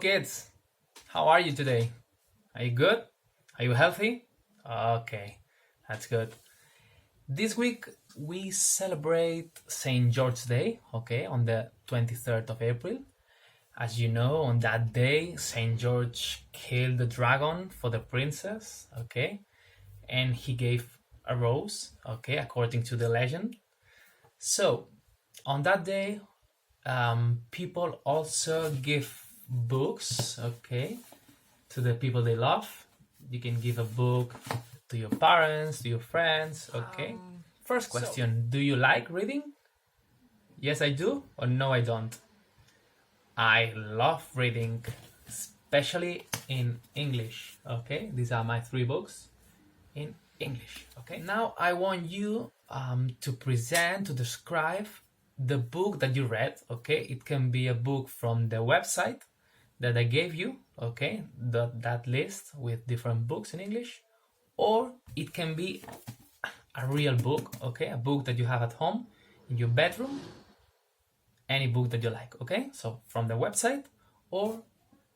kids, how are you today? Are you good? Are you healthy? Okay, that's good. This week we celebrate St. George's Day, okay, on the 23rd of April. As you know, on that day, St. George killed the dragon for the princess, okay, and he gave a rose, okay, according to the legend. So, on that day, people also give books, okay, to the people they love. You can give a book to your parents, to your friends, okay. First question, do you like reading? Yes, I do, or no, I don't. I love reading, especially in English, okay. These are my 3 books in English, okay. Now I want you to describe the book that you read, okay. It can be a book from the website that I gave you, okay, that list with different books in English, or it can be a real book, okay, a book that you have at home in your bedroom, any book that you like, okay. So from the website or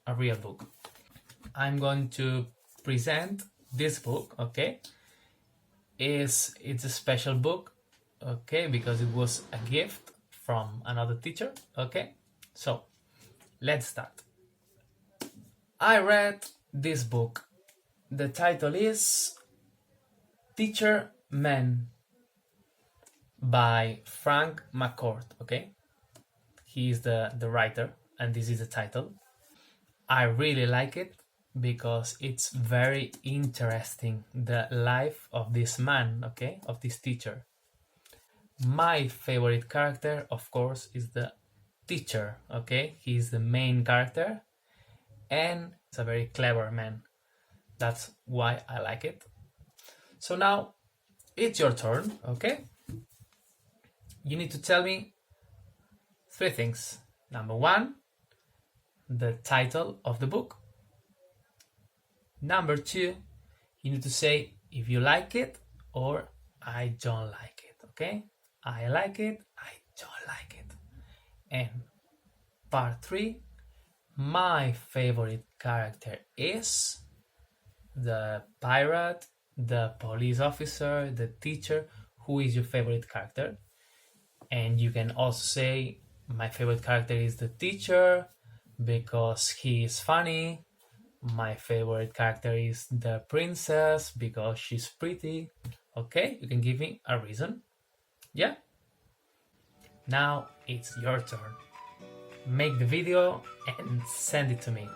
a real book. I'm going to present this book, okay. It's a special book, okay, because it was a gift from another teacher, okay. So let's start. I read this book. The title is Teacher Man by Frank McCourt, okay? He is the writer, and this is the title. I really like it because it's very interesting, the life of this man, okay? Of this teacher. My favorite character, of course, is the teacher, okay? He's the main character, and it's a very clever man. That's why I like it. So now it's your turn, okay? You need to tell me 3 things. Number 1, the title of the book. Number 2, you need to say if you like it or I don't like it, okay? I like it, I don't like it. And part 3, my favorite character is the pirate, the police officer, the teacher. Who is your favorite character? And you can also say my favorite character is the teacher because he is funny. My favorite character is the princess because she's pretty. Okay, you can give me a reason. Yeah? Now it's your turn. Make the video and send it to me.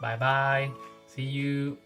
Bye bye. See you.